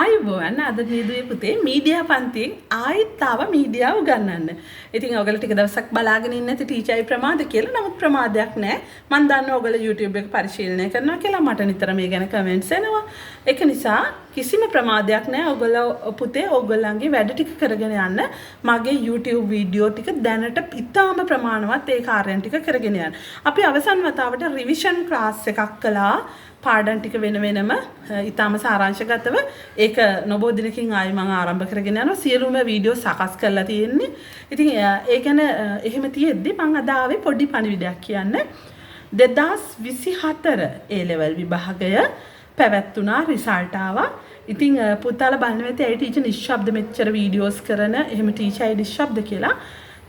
අයිබෝවන් අද නේදුවේ පුතේ මීඩියා පන්තියෙන් ආයෙත් තාව මීඩියා උගන්වන්න. ඉතින් ඔයගොල්ලෝ ටික දවසක් බලාගෙන ඉන්න ඇති ටීචර්යි ප්‍රමාද කියලා. නමුත් ප්‍රමාදයක් නැහැ. මම දන්නවා ඔයගොල්ලෝ YouTube එක පරිශීලනය කරනවා කියලා. මට නිතර මේ ගැන කමෙන්ට්ස් එනවා. ඒක නිසා කිසිම ප්‍රමාදයක් නැහැ. ඔයගොල්ලෝ පුතේ ඔයගොල්ලන්ගේ වැඩ ටික කරගෙන යන්න. මගේ YouTube වීඩියෝ ටික දැනට ඉතාම ප්‍රමාණවත් ඒ කාර්යයන් ටික කරගෙන යන්න. අපි අවසන් වතාවට රිවිෂන් ක්ලාස් එකක් කළා. පාඩම් ටික වෙන වෙනම ඊටාම සාරාංශගතව ඒක නොබෝ දිනකින් ආයෙ මම ආරම්භ කරගෙන යනවා සියලුම වීඩියෝ සකස් කරලා තියෙන්නේ. ඉතින් ඒ ගැන එහෙම තියෙද්දි මම අද ආවේ පොඩි පණිවිඩයක් කියන්න. 2024 A level විභාගය පැවැත්ුණා රිසල්ට් ආවා. ඉතින් පුතාලා බලන්න වෙතේ ඒ ටීචර් නිශ්ශබ්ද මෙච්චර වීඩියෝස් කරන එහෙම ටීචර් අය නිශ්ශබ්ද කියලා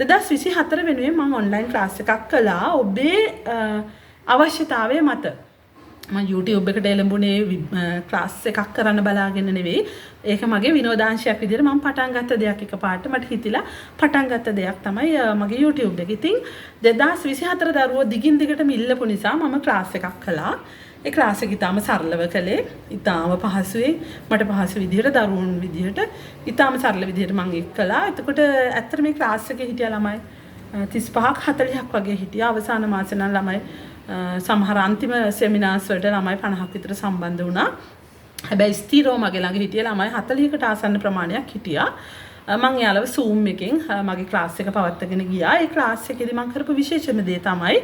2024 වෙනුවෙන් මම ඔන්ලයින් ක්ලාස් එකක් කළා ඔබේ අවශ්‍යතාවය මත. මම YouTube එකට එළඹුණේ ක්ලාස් එකක් කරන්න බලාගෙන නෙවෙයි. ඒක මගේ විනෝදාංශයක් විදිහට මම පටන් ගත්ත දෙයක් එකපාරට මට හිතිලා පටන් ගත්ත දෙයක් තමයි මගේ YouTube එක. ඉතින් 2024 දරුවෝ දිගින් දිගටම ඉල්ලපු නිසා මම ක්ලාස් එකක් කළා. ඒ ක්ලාස් එක ඉතාම සරලව කළේ. ඉතාම පහසුවේ මට පහසු විදිහට දරුවුන් විදිහට ඉතාම සරල විදිහට මම ඒක කළා. එතකොට ඇත්තට මේ ක්ලාස් එකේ හිටිය ළමයි 35ක් 40ක් වගේ හිටියා. අවසාන මාසේ නම් ළමයි සමහර අන්තිම සෙමිනාර්ස් වලට ළමයි 50ක් විතර සම්බන්ධ වුණා. හැබැයි ස්ථිරව මගේ ළඟ හිටිය ළමයි 40කට ආසන්න ප්‍රමාණයක් හිටියා. මම යාළුව Zoom එකෙන් මගේ ක්ලාස් එක පවත්වාගෙන ගියා. ඒ ක්ලාස් එකේදී මම කරපු විශේෂම දේ තමයි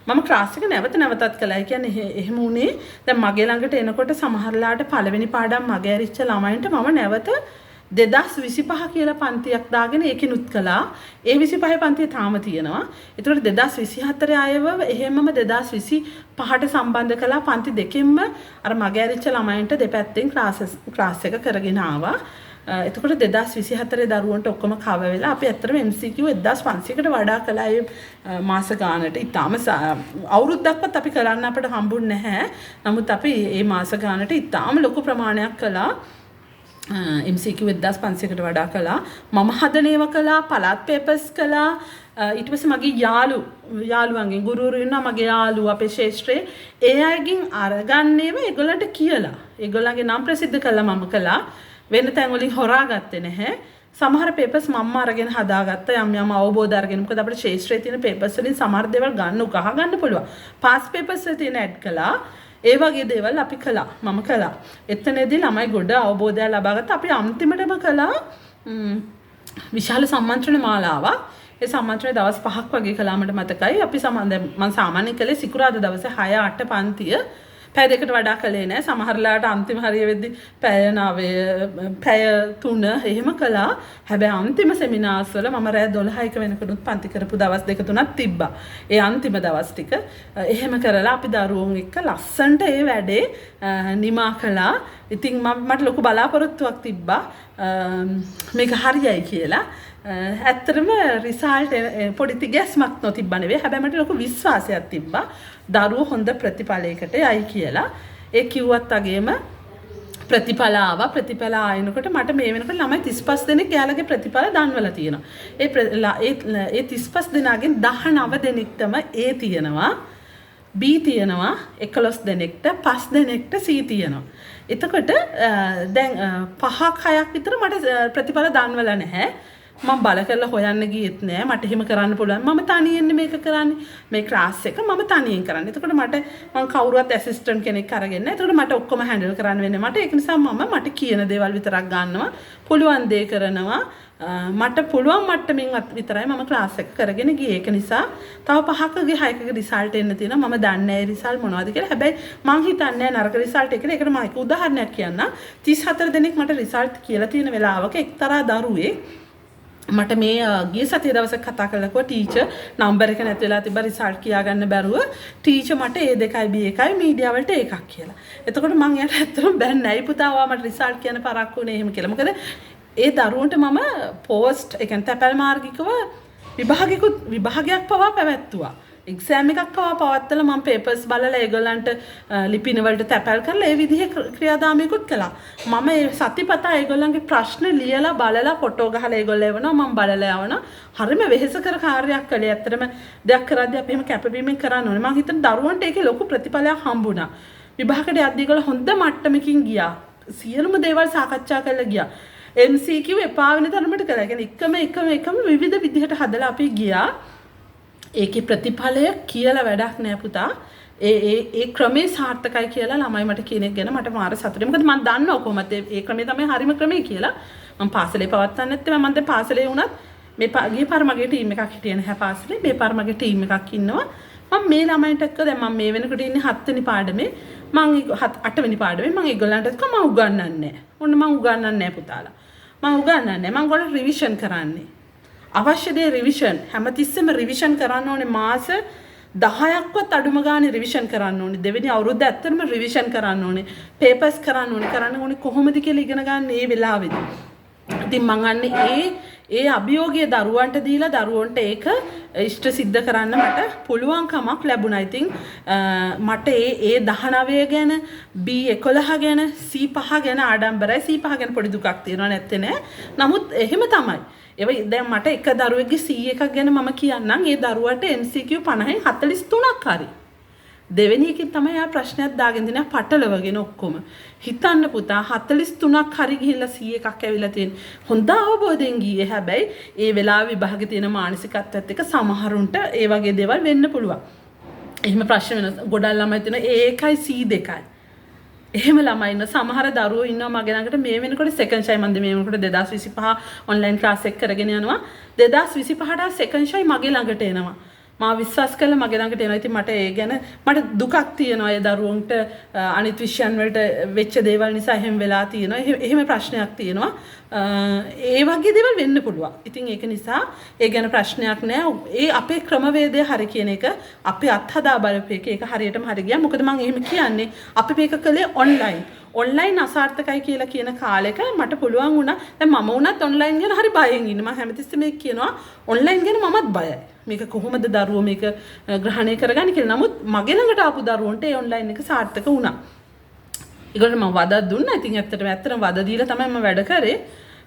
මම ක්ලාස් එක නැවත නැවතත් කළා. ඒ කියන්නේ එහෙම උනේ දැන් මගේ ළඟට එනකොට සමහරලාට පළවෙනි පාඩම් මගේ ඇරිච්ච ළමයින්ට මම නැවත 2025 කියලා පන්තියක් දාගෙන ඒකිනුත් කළා. ඒ 25 පන්තිය තාම තියෙනවා. ඒතකොට 2024 ආයව එහෙමම 2025ට සම්බන්ධ කළා පන්ති දෙකෙන්ම අර මගේ ඇරිච්ච ළමයින්ට දෙපැත්තෙන් ක්ලාස් එක කරගෙන ආවා. එතකොට 2024 දරුවන්ට ඔක්කොම කව වෙලා අපි ඇත්තටම MCQ 1500කට වඩා කළා ඒ මාස ගානට. ඊටාම අවුරුද්දක්වත් අපි කරන්න අපිට හම්බුන්නේ නැහැ. නමුත් අපි මේ මාස ගානට ඊටාම ලොකු ප්‍රමාණයක් කළා. MCQ 1500කට වඩා කළා. මම හදන ඒවා කළා, පළාත් පේපර්ස් කළා. ඊට පස්සේ මගේ යාළුවන්ගෙන් ගුරුවරු ඉන්නවා මගේ යාළුවා අපේ ශාස්ත්‍රයේ ඒ අයගෙන් අරගන්නේව ඒගොල්ලන්ට කියලා. ඒගොල්ලන්ගේ නම් ප්‍රසිද්ධ කළා මම කළා. වෙන තැන් වලින් හොරාගත්තේ නැහැ. සමහර පේපර්ස් මම අරගෙන හදාගත්ත යම් අවබෝධ අරගෙන. මොකද අපේ ශාස්ත්‍රයේ තියෙන පේපර්ස් වලින් සමහර දේවල් ගන්න පුළුවන්. පාස් පේපර්ස් වල තියෙන ඇඩ් කළා. ඒ වගේ දේවල් අපි කළා. මම කළා. එතනදී ළමයි ගොඩ අවබෝධය ලබා ගත්තා. අපි අන්තිමටම කළා විශාල සම්මන්ත්‍රණ මාලාවක්. ඒ සම්මන්ත්‍රණය දවස් 5ක් වගේ කළා මට මතකයි. අපි මම සාමාන්‍යයෙන් කළේ සිකුරාදා දවසේ 6 8 පන්තිය. පැය දෙකට වඩා කළේ නැහැ. සමහරලාට අන්තිම හරිය වෙද්දි පැය 9 පැය 3 එහෙම කළා. හැබැයි අන්තිම සෙමිනාර්ස් වල මම රෑ 12ක වෙනකනුත් පන්ති කරපු දවස් දෙක තුනක් තිබ්බා. ඒ අන්තිම දවස් ටික එහෙම කරලා අපි දරුවෝන් එක්ක ලස්සන්ට ඒ වැඩේ නිමා කළා. ඉතින් මට ලොකු බලාපොරොත්තුවක් තිබ්බා මේක හරියයි කියලා. ඇත්තටම රිසල්ට් පොඩි තිගැස්මක් නොතිබ්බ නෙවෙයි. හැබැයි මට ලොකු විශ්වාසයක් තිබ්බා දරුවෝ හොඳ ප්‍රතිඵලයකට යයි කියලා. ඒ කිව්වත් වගේම ප්‍රතිඵල ආවා. ප්‍රතිඵල ආයනකොට මට මේ වෙනකොට ළමයි 35 දෙනෙක් යාළගේ ප්‍රතිඵල දන්වලා තියෙනවා. ඒ 35 දෙනාගෙන් 19 දෙනෙක්ටම A තියෙනවා. B තියෙනවා 11 දෙනෙක්ට 5 දෙනෙක්ට C තියෙනවා. එතකොට දැන් 5ක් 6ක් විතර මට ප්‍රතිඵල දන්වලා නැහැ. මම බල කරලා හොයන්න ගියෙත් නෑ. මට එහෙම කරන්න පුළුවන්. මම තනියෙන් මේක කරන්නේ. මේ ක්ලාස් එක මම තනියෙන් කරන්නේ. එතකොට මම කවුරුවත් ඇසිස්ටන්ට් කෙනෙක් අරගෙන නෑ. එතකොට මට ඔක්කොම හැන්ඩල් කරන්න වෙන්නේ. ඒක නිසා මට කියන දේවල් විතරක් ගන්නවා. පුළුවන් දේ කරනවා. මට පුළුවන් මට්ටමින් විතරයි මම ක්ලාස් එක කරගෙන ගියේ. ඒක නිසා තව 5කගේ 6කගේ රිසල්ට් එන්න තියෙනවා. මම දන්නේ නැහැ රිසල්ට් මොනවද කියලා. හැබැයි මං හිතන්නේ නරක රිසල්ට් එක කියලා. ඒකට මම එක උදාහරණයක් කියන්නම්. 34 දෙනෙක් මට රිසල්ට් කියලා තියෙන වෙලාවක එක්තරා දරුවෙක් මට මේ ගිය සතියේ දවසක් කතා කරලා ටීචර් නම්බර් එක නැති වෙලා තිබ්බ රිසල්ට් කියා ගන්න බැරුව ටීචර් මට A2යි B1යි මීඩියා වලට එකක් කියලා. එතකොට මං එයාට ඇත්තටම බැන්නේ නැයි පුතා ඔයා මට රිසල්ට් කියන පරක්කු උනේ එහෙම කියලා. මොකද ඒ දරුවන්ට මම පෝස්ට් ඒ කියන්නේ තැපැල් මාර්ගිකව විභාගයක් පවා පැවැත්තුවා. එක්සෑම් එකක් පවා පවත්වලා මම පේපර්ස් බලලා ඒගොල්ලන්ට ලිපින වලට තැපැල් කරලා ඒ විදිහේ ක්‍රියාදාමයකුත් කළා. මම ඒ සතිපතා ඒගොල්ලන්ගේ ප්‍රශ්න ලියලා බලලා ෆොටෝ ගහලා ඒගොල්ලෝ එවනවා මම බලලා යවනවා. හරිම වෙහෙසකර කාර්යයක් කළේ. ඇත්තටම දෙයක් කරද්දී අපි එහෙම කැපවීමෙන් කරන්න ඕනේ. මම හිතන දරුවන්ට ඒකේ ලොකු ප්‍රතිඵලයක් හම්බුණා. විභාගයට යද්දී ඒගොල්ලෝ හොඳ මට්ටමකින් ගියා. සියලුම දේවල් සාකච්ඡා කරලා ගියා. MCQ එපා වෙන තරමට කරා. කියන්නේ එකම විවිධ විදිහට හදලා අපි ගියා. ඒකේ ප්‍රතිඵලය කියලා වැඩක් නෑ පුතා. ඒ ක්‍රමේ සාර්ථකයි කියලා ළමයි මට කියන එක ගැන මට මාර සතුටුයි. මොකද මම දන්නවා කොහොමද ඒ ක්‍රමේ තමයි හරිම ක්‍රමේ කියලා. මම පාසලේ පවත්වන්න නැත්නම් මම දැන් පාසලේ වුණත් මේ ගිය පාර මගේ ටීම් එකක් හිටියේ නැහැ පාසලේ. මේ පාර මගේ ටීම් එකක් ඉන්නවා. මම මේ ළමයින්ට එක්ක දැන් මම මේ වෙනකොට ඉන්නේ 7 වෙනි පාඩමේ. මම 8 වෙනි පාඩමේ මම ඒගොල්ලන්ට එක්ක මම උගන්වන්නේ නැහැ. ඔන්න මම උගන්වන්නේ නැහැ පුතාලා. මම උගන්වන්නේ නැහැ. මම ගොඩක් රිවිෂන් කරන්නේ. අවශ්‍ය දේ රිවිෂන් හැමතිස්සෙම රිවිෂන් කරන්න ඕනේ මාස 10ක්වත් අඩුම ගානේ රිවිෂන් කරන්න ඕනේ. දෙවෙනි අවුරුද්ද ඇත්තටම රිවිෂන් කරන්න ඕනේ. පේපර්ස් කරන්න ඕනේ කොහොමද කියලා ඉගෙන ගන්න මේ වෙලාවේදී. ඉතින් මං අන්නේ ඒ අභියෝගය දරුවන්ට දීලා දරුවන්ට ඒක ඉෂ්ට සිද්ධ කරන්න මට පුළුවන්කමක් ලැබුණා. ඉතින් මට ඒ 19 ගැන B11 ගැන C5 ගැන ආඩම්බරයි. C5 ගැන පොඩි දුකක් තියෙනවා නැත්තේ නෑ. නමුත් එහෙම තමයි. දැන් මට එක දරුවෙක්ගේ C1 ගැන මම කියන්නම්. ඒ දරුවට MCQ 50න් 43ක් හරි. දෙවෙනි එකෙන් තමයි ආ ප්‍රශ්නයක් දාගෙන දිනා පටලවගෙන ඔක්කොම. හිතන්න පුතා 43ක් හරි ගිහිල්ලා C1ක් ඇවිල්ලා තියෙන. හොඳ අවබෝධයෙන් ගියේ. හැබැයි ඒ වෙලාවේ විභාගේ තියෙන මානසිකත්වයත් එක්ක සමහරුන්ට ඒ වගේ දේවල් වෙන්න පුළුවන්. එහෙම ප්‍රශ්න වෙන ගොඩක් ළමයි තියෙන ඒකයි C2යි. එහෙම ළමයි ඉන්න සමහර දරුවෝ ඉන්නවා මගේ ළඟට මේ වෙනකොට සෙකන්ඩ් ෂයි මන්ද මේ වෙනකොට 2025 ඔන්ලයින් ක්ලාස් එක කරගෙන යනවා 2025ට සෙකන්ඩ් ෂයි මගේ ළඟට එනවා මා විශ්වාස කළා මගේ ළඟට එනවා ඉතින් මට ඒ ගැන මට දුකක් තියෙනවා ඒ දරුවන්ට අනිත් විෂයන් වලට වෙච්ච දේවල් නිසා එහෙම වෙලා තියෙනවා එහෙම ප්‍රශ්නයක් තියෙනවා ඒ වගේ දේවල් වෙන්න පුළුවන් ඉතින් ඒක නිසා ඒ ගැන ප්‍රශ්නයක් නෑ ඒ අපේ ක්‍රමවේදය හරි කියන එක අපේ අත්හදා බලපු එක ඒක හරියටම හරි ගියා මොකද මම එහෙම කියන්නේ අපි මේක කළේ ඔන්ලයින් අසාර්ථකයි කියලා කියන කාලෙක මට පුළුවන් වුණා දැන් මම වුණත් ඔන්ලයින් ගැන හරි බයෙන් ඉන්නේ මම හැමතිස්සෙම මේක කියනවා ඔන්ලයින් ගැන මමත් බයයි මේක කොහොමද දරුවෝ මේක ග්‍රහණය කරගන්නේ කියලා නමුත් මගේ ළඟට ආපු දරුවන්ට ඒ ඔන්ලයින් එක සාර්ථක වුණා ඒගොල්ලෝ මම වදක් දුන්නා ඉතින් ඇත්තටම වද දීලා තමයි මම වැඩ කරේ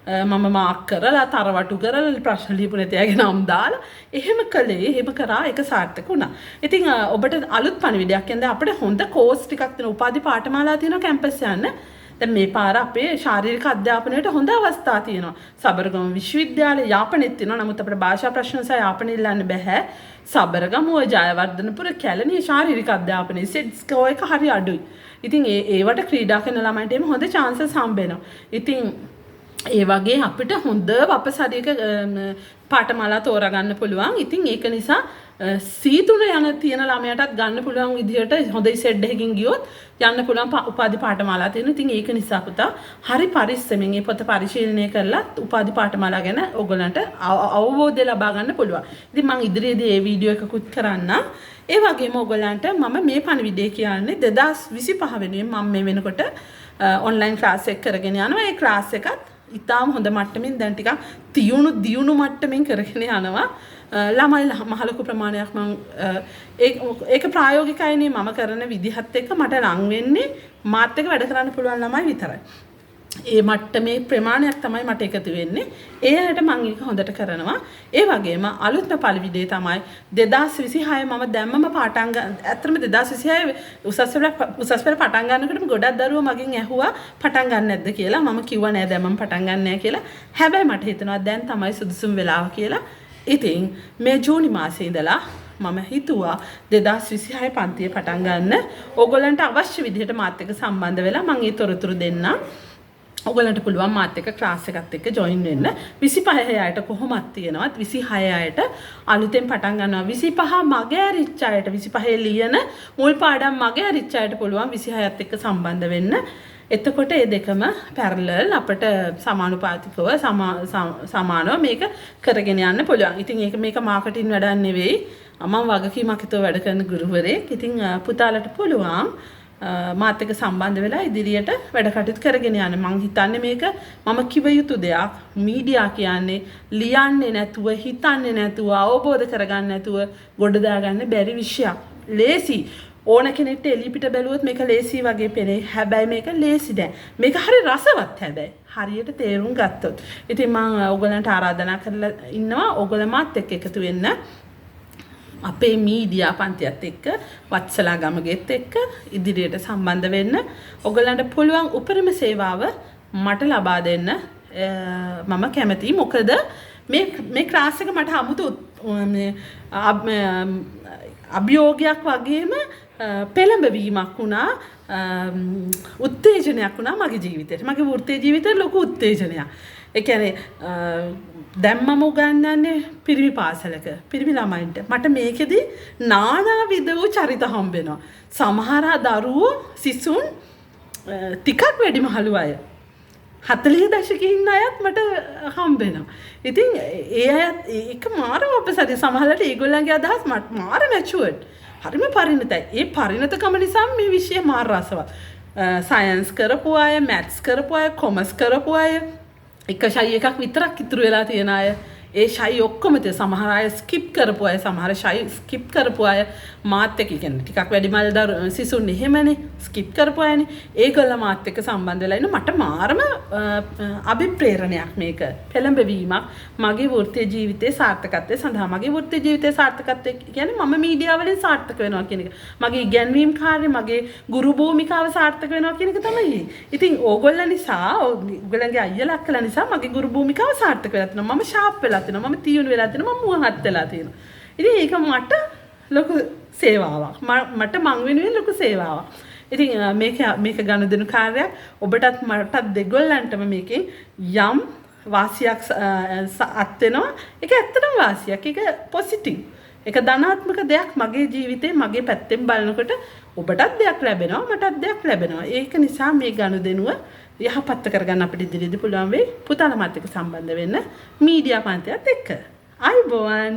මම මාක් කරලා තරවටු කරලා ප්‍රශ්න ලියපු නැති අයගේ නම් දාලා එහෙම කළේ එහෙම කරා ඒක සාර්ථක වුණා. ඉතින් ඔබට අලුත් පණිවිඩයක් කියන්නේ අපිට හොඳ කෝස් ටිකක් තියෙන උපාධි පාඨමාලා තියෙනවා කැම්පස් යන්න. දැන් මේ පාර අපේ ශාරීරික අධ්‍යාපනයට හොඳ අවස්ථා තියෙනවා. සබරගම විශ්වවිද්‍යාලය යාපනයේත් තියෙනවා. නමුත් අපිට භාෂා ප්‍රශ්න සහ යාපනය ඉල්ලන්න බෑ. සබරගමුව ජයවර්ධනපුර කැලණිය ශාරීරික අධ්‍යාපනයේ සෙට් ස්කෝර් එක හරි අඩුයි. ඉතින් ඒවට ක්‍රීඩා කරන ළමයින්ට එම හොඳ chances හම්බ වෙනවා. ඉතින් ඒ වගේ අපිට හොඳ වපසරියක පාඨමාලා තෝරගන්න පුළුවන්. ඉතින් ඒක නිසා C3 යන තියෙන ළමයාටත් ගන්න පුළුවන් විදිහට හොඳ සෙඩ් එකකින් ගියොත් යන්න පුළුවන් උපාධි පාඨමාලා තියෙනවා. ඉතින් ඒක නිසා පුතා හරි පරිස්සමෙන් මේ පොත පරිශීලනය කරලා උපාධි පාඨමාලා ගැන ඔයගලන්ට අවබෝධය ලබා ගන්න පුළුවන්. ඉතින් මම ඉදිරියේදී මේ වීඩියෝ එකකුත් කරන්නම්. ඒ වගේම ඔයගලන්ට මම මේ පණිවිඩය කියන්නේ 2025 වෙනුවෙන් මම මේ වෙනකොට ඔන්ලයින් ක්ලාස් එක කරගෙන යනවා. ඒ ක්ලාස් එකත් ඉතාම හොඳ මට්ටමින් දැන් ටිකක් දියුණු මට්ටමින් කරගෙන යනවා ළමයි මහලොකු ප්‍රමාණයක් මම ඒක ප්‍රායෝගිකයිනේ මම කරන විදිහත් එක්ක මට ලං වෙන්නේ මාත් එක්ක වැඩ කරන්න පුළුවන් ළමයි විතරයි. ඒ මට්ටමේ ප්‍රමාණයක් තමයි මට එකතු වෙන්නේ. ඒ අයට මම ඒක හොඳට කරනවා. ඒ වගේම අලුත්ම පරිවිඩය තමයි 2026 මම දැම්මම පාඩම් ගන්න. ඇත්තටම 2026 උසස් පෙළ පටන් ගන්නකොටම ගොඩක් දරුවෝ මගෙන් ඇහුවා පටන් ගන්න නැද්ද කියලා. මම කිව්වා නෑ දැන් මම පටන් ගන්න නෑ කියලා. හැබැයි මට හිතෙනවා දැන් තමයි සුදුසුම වෙලාව කියලා. ඉතින් මේ ජූනි මාසේ ඉඳලා මම හිතුවා 2026 පන්තිය පටන් ගන්න. ඕගොල්ලන්ට අවශ්‍ය විදිහට මාත් එක්ක සම්බන්ධ වෙලා මම ඒ තොරතුරු දෙන්නම්. ඔයගලන්ට පුළුවන් මාත් එක්ක ක්ලාස් එකත් එක්ක ජොයින් වෙන්න 25 අයට කොහොමද තියෙනවත් 26 අයට අලුතෙන් පටන් ගන්නවා 25 මගේ අරිච්ච අයට 25 ලියන මුල් පාඩම් මගේ අරිච්ච අයට පුළුවන් 26ත් එක්ක සම්බන්ධ වෙන්න එතකොට මේ දෙකම පැරලල් අපිට සමානුපාතිකව සමානව මේක කරගෙන යන්න පුළුවන්. ඉතින් මේක මාකටිං වැඩක් නෙවෙයි. මම වගකීමක් හිතුව වැඩ කරන ගුරුවරයෙක්. ඉතින් පුතාලට පුළුවන් මාත් එක්ක සම්බන්ධ වෙලා ඉදිරියට වැඩ කටයුතු කරගෙන යන්න. මම හිතන්නේ මේක මම කිව යුතු දෙයක්. මීඩියා කියන්නේ ලියන්නේ නැතුව, හිතන්නේ නැතුව, අවබෝධ කරගන්න නැතුව ගොඩ දාගන්න බැරි විෂයක්. ලේසි. ඕන කෙනෙක්ට එළිපිට බැලුවොත් මේක ලේසි වගේ පෙනේ. හැබැයි මේක ලේසි නෑ. මේක හරි රසවත් හැබැයි. හරියට තේරුම් ගත්තොත්. ඉතින් මම ඔයගලන්ට ආරාධනා කරලා ඉන්නවා ඔයගොල්ලෝ මාත් එක්ක එකතු වෙන්න. අපේ මීඩියා පන්තියත් එක්ක වත්සලා ගමගෙත් එක්ක ඉදිරියට සම්බන්ධ වෙන්න ඔයගලන්ට පුළුවන් උපරිම සේවාව මට ලබා දෙන්න මම කැමතියි. මොකද මේ ක්ලාස් එක මට 아무තු අභියෝගයක් වගේම පෙළඹවීමක් වුණා, උත්තේජනයක් වුණා මගේ ජීවිතේට. මගේ වෘත්තීය ජීවිතේට ලොකු උත්තේජනයක්. ඒ කියන්නේ දැන් මම උගන්වන්නේ පිරිමි පාසලක පිරිමි ළමයින්ට. මට මේකෙදි නානාවිධ වූ චරිත හම්බ වෙනවා. සමහර දරුවෝ සිසුන් ටිකක් වැඩිමහලු අය 40 දශකයේ ඉන්න අයත් මට හම්බ වෙනවා. ඉතින් ඒ අයත් ඒක මාරම අපසරි. සමහරවිට ඒගොල්ලන්ගේ අදහස් මාර මැචුවර්ඩ්. හරිම පරිණතයි. ඒ පරිණතකම නිසා මේ විෂය මාර රසවත්. සයන්ස් කරපු අය, මැත්ස් කරපු අය, කොමර්ස් කරපු අය, එක ෂයි එකක් විතරක් ඉතුරු වෙලා තියෙන අය, ඒ ෂයි ඔක්කොම තියෙන. සමහර අය ස්කිප් කරපු අය, සමහර ෂයි ස්කිප් කරපු අය මාත් එක්ක කියන්නේ ටිකක් වැඩිමල් සිසුන් එහෙමනේ ස්කිප් කරපු අයනේ. ඒගොල්ලෝ මාත් එක්ක සම්බන්ධ වෙලා ඉන්න මට මාරම අභිප්‍රේරණයක් මේක. පෙළඹවීමක් මගේ වෘත්තීය ජීවිතයේ සාර්ථකත්වය සඳහා. මගේ වෘත්තීය ජීවිතයේ සාර්ථකත්වය කියන්නේ මම මීඩියා වලින් සාර්ථක වෙනවා කියන එක. මගේ ඉගැන්වීම් කාර්ය, මගේ ගුරු භූමිකාව සාර්ථක වෙනවා කියන එක තමයි. ඉතින් ඕගොල්ලෝ නිසා, ඕගොල්ලන්ගේ අයියලා අක්කලා නිසා මගේ ගුරු භූමිකාව සාර්ථක වෙලා තියෙනවා. මම ෂාප් වෙලා තියෙනවා, මම තියුණු වෙලා තියෙනවා, මම මුවහත් වෙලා තියෙනවා. ඉතින් ඒක මට ලොකු සේවාවක්. මට මං වෙනුවෙන් ලොකු සේවාවක්. ඉතින් මේක ගනුදෙනු කාර්යයක්. ඔබටත් මටත් දෙගොල්ලන්ටම මේකෙන් යම් වාසියක් අත් වෙනවා. ඒක ඇත්තටම වාසියක්. ඒක පොසිටිව්. ඒක ධනාත්මක දෙයක් මගේ ජීවිතේ මගේ පැත්තෙන් බලනකොට ඔබටත් දෙයක් ලැබෙනවා, මටත් දෙයක් ලැබෙනවා. ඒක නිසා මේ ගනුදෙනුව යහපත් කරගන්න අපිට ඉදිරියේදී පුළුවන් වෙයි. පුතාලා මාත් එක්ක සම්බන්ධ වෙන්න මීඩියා පන්තියත් එක්ක. අයිබෝවන්.